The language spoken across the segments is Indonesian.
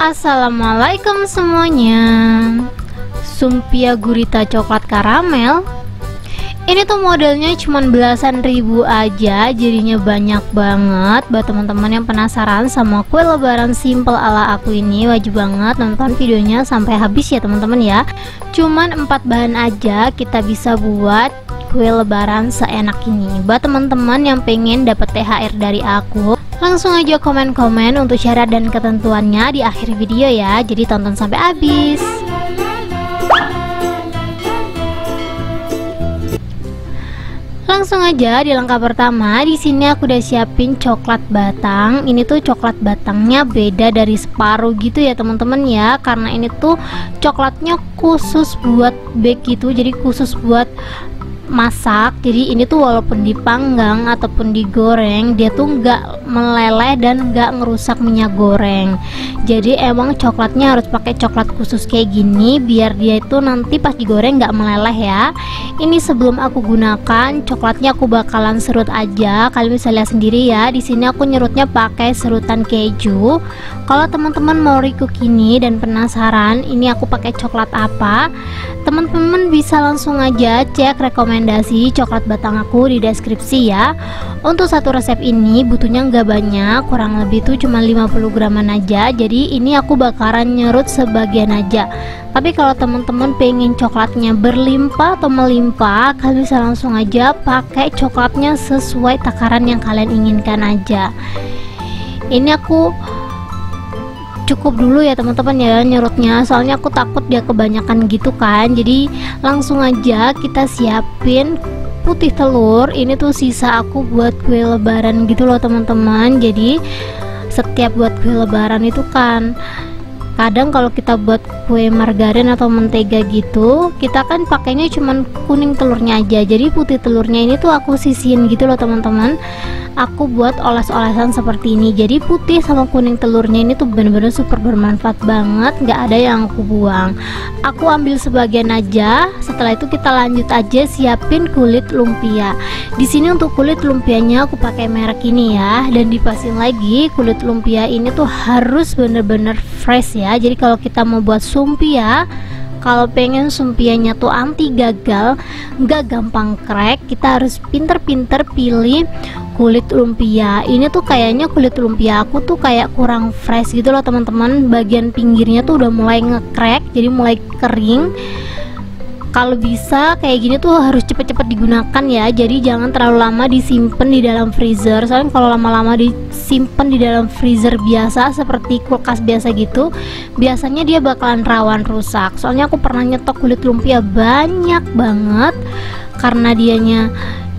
Assalamualaikum semuanya. Sumpia gurita coklat karamel. Ini tuh modelnya cuman belasan ribu aja, jadinya banyak banget. Buat teman-teman yang penasaran sama kue lebaran simple ala aku ini, wajib banget nonton videonya sampai habis ya teman-teman ya. Cuman 4 bahan aja kita bisa buat kue lebaran seenak ini. Buat teman-teman yang pengen dapat THR dari aku, langsung aja komen-komen untuk syarat dan ketentuannya di akhir video ya. Jadi tonton sampai habis. Langsung aja di langkah pertama, di sini aku udah siapin coklat batang. Ini tuh coklat batangnya beda dari separuh gitu ya teman-teman ya, karena ini tuh coklatnya khusus buat bake gitu, jadi khusus buat masak. Jadi ini tuh walaupun dipanggang ataupun digoreng, dia tuh nggak meleleh dan nggak ngerusak minyak goreng. Jadi emang coklatnya harus pakai coklat khusus kayak gini biar dia itu nanti pas digoreng nggak meleleh ya. Ini sebelum aku gunakan coklatnya aku bakalan serut aja. Kalian bisa lihat sendiri ya. Di sini aku nyerutnya pakai serutan keju. Kalau teman-teman mau recook ini dan penasaran ini aku pakai coklat apa, teman-teman bisa langsung aja cek rekomendasi coklat batang aku di deskripsi ya. Untuk satu resep ini butuhnya nggak banyak, kurang lebih tuh cuma 50 graman aja. Jadi ini aku bakaran nyerut sebagian aja. Tapi kalau teman-teman pengen coklatnya berlimpah atau melimpah, kalian bisa langsung aja pakai coklatnya sesuai takaran yang kalian inginkan aja. Ini aku cukup dulu ya teman-teman ya nyerutnya, soalnya aku takut dia kebanyakan gitu kan. Jadi langsung aja kita siapin putih telur. Ini tuh sisa aku buat kue lebaran gitu loh teman-teman. Jadi setiap buat kue lebaran itu kan kadang kalau kita buat kue margarin atau mentega gitu, kita kan pakainya cuman kuning telurnya aja. Jadi putih telurnya ini tuh aku sisihin gitu loh teman-teman. Aku buat oles-olesan seperti ini. Jadi putih sama kuning telurnya ini tuh bener-bener super bermanfaat banget, nggak ada yang aku buang. Aku ambil sebagian aja. Setelah itu kita lanjut aja siapin kulit lumpia. Di sini untuk kulit lumpianya aku pakai merek ini ya, dan dipasin lagi kulit lumpia ini tuh harus bener-bener fresh ya. Jadi kalau kita mau buat sumpia, kalau pengen sumpianya tuh anti gagal, nggak gampang crack, kita harus pinter-pinter pilih kulit lumpia. Ini tuh kayaknya kulit lumpia aku tuh kayak kurang fresh gitu loh teman-teman. Bagian pinggirnya tuh udah mulai nge-crack, jadi mulai kering. Kalau bisa kayak gini tuh harus cepet-cepet digunakan ya. Jadi jangan terlalu lama disimpan di dalam freezer. Soalnya kalau lama-lama disimpan di dalam freezer biasa seperti kulkas biasa gitu, biasanya dia bakalan rawan rusak. Soalnya aku pernah nyetok kulit lumpia banyak banget karena dianya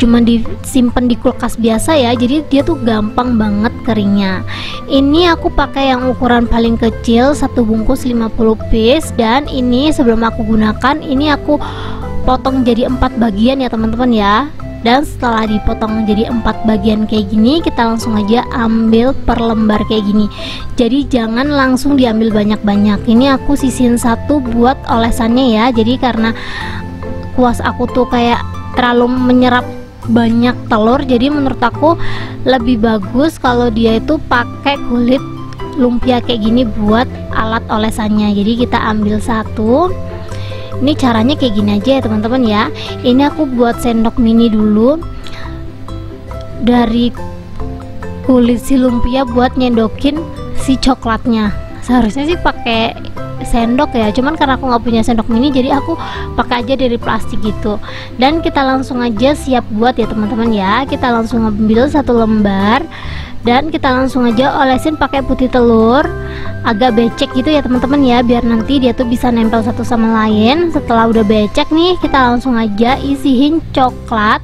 cuma disimpan di kulkas biasa ya, jadi dia tuh gampang banget keringnya. Ini aku pakai yang ukuran paling kecil, satu bungkus 50 piece, dan ini sebelum aku gunakan ini aku potong jadi 4 bagian ya teman-teman ya. Dan setelah dipotong jadi 4 bagian kayak gini, kita langsung aja ambil per lembar kayak gini. Jadi jangan langsung diambil banyak-banyak. Ini aku sisihin satu buat olesannya ya. Jadi karena kuas aku tuh kayak terlalu menyerap banyak telur, jadi menurut aku lebih bagus kalau dia itu pakai kulit lumpia kayak gini buat alat olesannya. Jadi kita ambil satu. Ini caranya kayak gini aja ya teman-teman ya. Ini aku buat sendok mini dulu dari kulit si lumpia buat nyendokin si coklatnya. Seharusnya sih pakai sendok ya, cuman karena aku nggak punya sendok mini jadi aku pakai aja dari plastik gitu. Dan kita langsung aja siap buat ya teman-teman ya. Kita langsung ambil satu lembar dan kita langsung aja olesin pakai putih telur, agak becek gitu ya teman-teman ya, biar nanti dia tuh bisa nempel satu sama lain. Setelah udah becek nih, kita langsung aja isihin coklat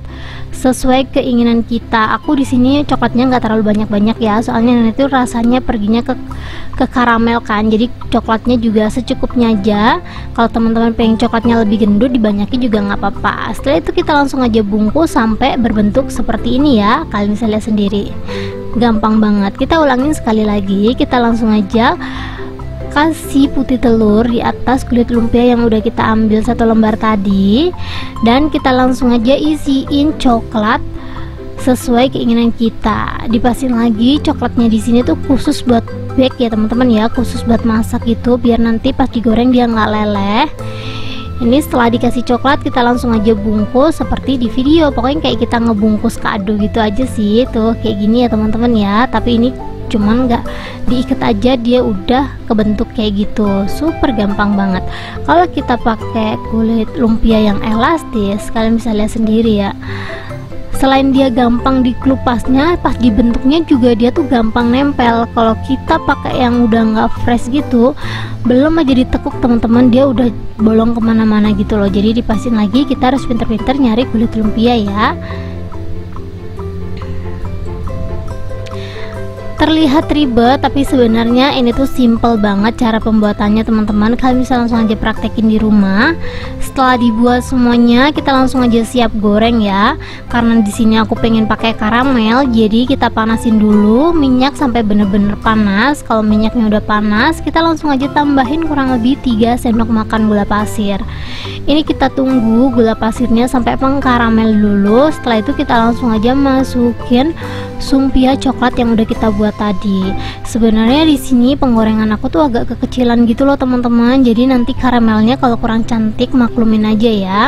sesuai keinginan kita. Aku di sini coklatnya nggak terlalu banyak-banyak ya, soalnya nanti rasanya perginya ke karamel kan. Jadi coklatnya juga secukupnya aja. Kalau teman-teman pengen coklatnya lebih gendut, dibanyakin juga nggak apa-apa. Setelah itu kita langsung aja bungkus sampai berbentuk seperti ini ya. Kalian bisa lihat sendiri, gampang banget. Kita ulangin sekali lagi. Kita langsung aja kasih putih telur di atas kulit lumpia yang udah kita ambil satu lembar tadi, dan kita langsung aja isiin coklat sesuai keinginan kita. Dipasin lagi coklatnya di sini tuh khusus buat bag ya teman-teman ya, khusus buat masak gitu, biar nanti pas digoreng dia nggak leleh. Ini setelah dikasih coklat kita langsung aja bungkus seperti di video, pokoknya kayak kita ngebungkus kado gitu aja sih, tuh kayak gini ya teman-teman ya. Tapi ini cuman nggak diikat aja, dia udah kebentuk kayak gitu, super gampang banget. Kalau kita pakai kulit lumpia yang elastis, kalian bisa lihat sendiri ya, selain dia gampang dikelupasnya, pas dibentuknya juga dia tuh gampang nempel. Kalau kita pakai yang udah nggak fresh gitu, belum aja ditekuk teman-teman, dia udah bolong kemana-mana gitu loh. Jadi dipasin lagi, kita harus pinter-pinter nyari kulit lumpia ya. Terlihat ribet, tapi sebenarnya ini tuh simple banget cara pembuatannya teman-teman. Kalian bisa langsung aja praktekin di rumah. Setelah dibuat semuanya, kita langsung aja siap goreng ya. Karena di sini aku pengen pakai karamel, jadi kita panasin dulu minyak sampai bener-bener panas. Kalau minyaknya udah panas, kita langsung aja tambahin kurang lebih 3 sendok makan gula pasir. Ini kita tunggu gula pasirnya sampai mengkaramel dulu. Setelah itu kita langsung aja masukin sumpia coklat yang udah kita buat tadi. Sebenarnya di sini penggorengan aku tuh agak kekecilan gitu loh teman-teman. Jadi nanti karamelnya kalau kurang cantik maklumin aja ya.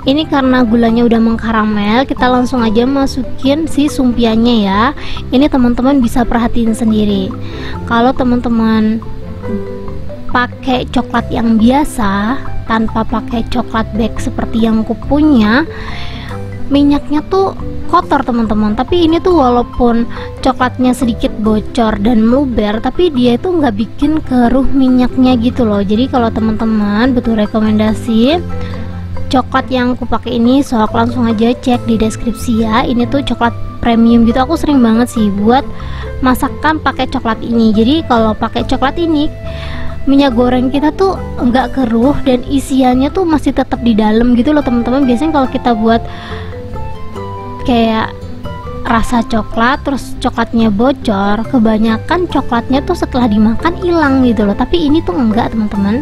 Ini karena gulanya udah mengkaramel, kita langsung aja masukin si sumpianya ya. Ini teman-teman bisa perhatiin sendiri. Kalau teman-teman pakai coklat yang biasa tanpa pakai coklat bag seperti yang aku punya, minyaknya tuh kotor teman-teman. Tapi ini tuh walaupun coklatnya sedikit bocor dan meluber, tapi dia itu nggak bikin keruh minyaknya gitu loh. Jadi kalau teman-teman butuh rekomendasi coklat yang aku pakai ini, sok langsung aja cek di deskripsi ya. Ini tuh coklat premium gitu, aku sering banget sih buat masakan pakai coklat ini. Jadi kalau pakai coklat ini, minyak goreng kita tuh nggak keruh dan isiannya tuh masih tetap di dalam gitu loh teman-teman. Biasanya kalau kita buat kayak rasa coklat terus coklatnya bocor, kebanyakan coklatnya tuh setelah dimakan hilang gitu loh. Tapi ini tuh enggak teman-teman,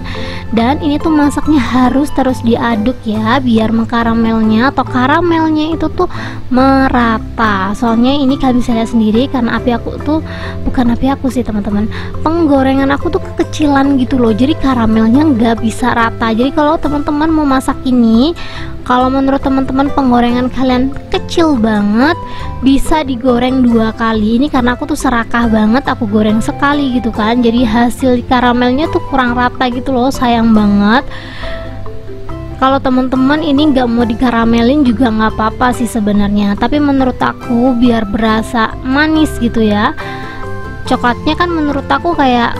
dan ini tuh masaknya harus terus diaduk ya, biar mengkaramelnya atau karamelnya itu tuh merata. Soalnya ini kalian bisa lihat sendiri, karena api aku tuh bukan api aku sih teman-teman, penggorengan aku tuh kekecilan gitu loh, jadi karamelnya nggak bisa rata. Jadi kalau teman-teman mau masak ini, kalau menurut teman-teman penggorengan kalian kecil banget, bisa digoreng 2 kali. Ini karena aku tuh serakah banget, aku goreng sekali gitu kan, jadi hasil karamelnya tuh kurang rata gitu loh, sayang banget. Kalau teman-teman ini nggak mau dikaramelin juga nggak apa-apa sih sebenarnya, tapi menurut aku biar berasa manis gitu ya, coklatnya kan menurut aku kayak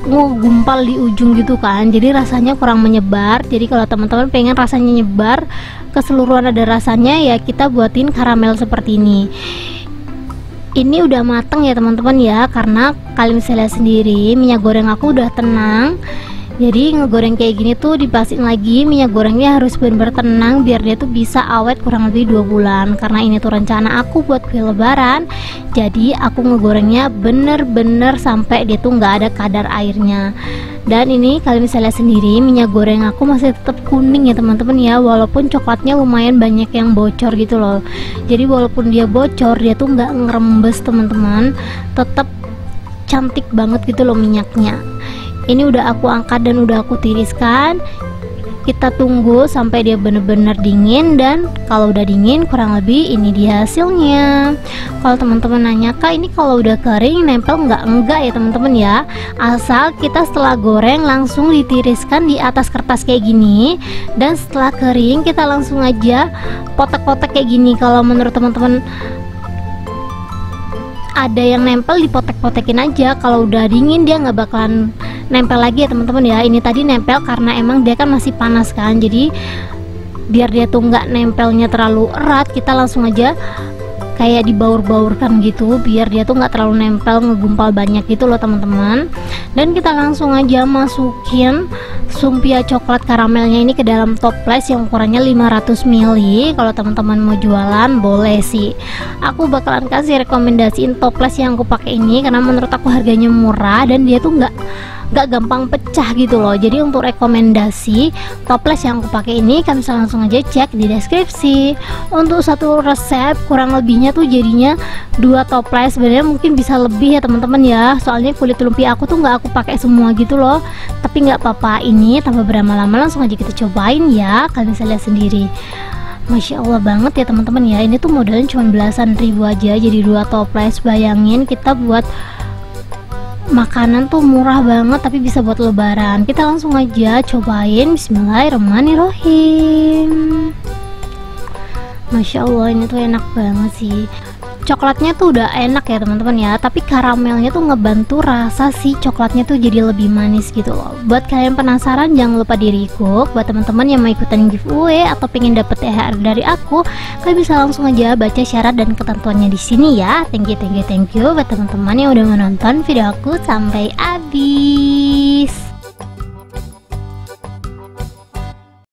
gumpal di ujung gitu kan, jadi rasanya kurang menyebar. Jadi kalau teman-teman pengen rasanya nyebar keseluruhan ada rasanya ya, kita buatin karamel seperti ini. Ini udah mateng ya teman-teman ya, karena kalian bisa lihat sendiri minyak goreng aku udah tenang. Jadi ngegoreng kayak gini tuh dipasin lagi, minyak gorengnya harus benar-benar tenang biar dia tuh bisa awet kurang lebih 2 bulan. Karena ini tuh rencana aku buat kue lebaran, jadi aku ngegorengnya bener-bener sampai dia tuh nggak ada kadar airnya. Dan ini kalian bisa lihat sendiri, minyak goreng aku masih tetap kuning ya teman-teman ya, walaupun coklatnya lumayan banyak yang bocor gitu loh. Jadi walaupun dia bocor, dia tuh nggak ngerembes teman-teman, tetap cantik banget gitu loh minyaknya. Ini udah aku angkat dan udah aku tiriskan. Kita tunggu sampai dia bener-bener dingin, dan kalau udah dingin kurang lebih ini dia hasilnya. Kalau teman-teman nanya, Kak ini kalau udah kering nempel nggak? Enggak ya teman-teman ya, asal kita setelah goreng langsung ditiriskan di atas kertas kayak gini, dan setelah kering kita langsung aja potek-potek kayak gini. Kalau menurut teman-teman ada yang nempel, dipotek-potekin aja. Kalau udah dingin dia nggak bakalan nempel lagi ya teman-teman ya. Ini tadi nempel karena emang dia kan masih panas kan, jadi biar dia tuh nggak nempelnya terlalu erat, kita langsung aja kayak dibaur-baurkan gitu biar dia tuh nggak terlalu nempel, ngegumpal banyak gitu loh teman-teman. Dan kita langsung aja masukin sumpia coklat karamelnya ini ke dalam toples yang ukurannya 500 ml. Kalau teman-teman mau jualan boleh sih, aku bakalan kasih rekomendasiin toples yang aku pakai ini karena menurut aku harganya murah dan dia tuh nggak gak gampang pecah gitu loh. Jadi untuk rekomendasi toples yang aku pakai ini kalian bisa langsung aja cek di deskripsi. Untuk satu resep kurang lebihnya tuh jadinya 2 toples, sebenarnya mungkin bisa lebih ya teman-teman ya, soalnya kulit lumpia aku tuh nggak aku pakai semua gitu loh. Tapi nggak apa-apa, ini tambah berlama-lama langsung aja kita cobain ya, kalian bisa lihat sendiri. Masya Allah banget ya teman-teman ya, ini tuh modalnya cuma belasan ribu aja jadi 2 toples. Bayangin kita buat makanan tuh murah banget tapi bisa buat lebaran. Kita langsung aja cobain. Bismillahirrahmanirrahim. Masya Allah, ini tuh enak banget sih. Coklatnya tuh udah enak ya teman-teman ya, tapi karamelnya tuh ngebantu rasa si coklatnya tuh jadi lebih manis gitu loh. Buat kalian penasaran jangan lupa di recook. Buat teman-teman yang mau ikutan giveaway atau pengen dapet THR dari aku, kalian bisa langsung aja baca syarat dan ketentuannya di sini ya. Thank you buat teman-teman yang udah menonton video aku sampai habis.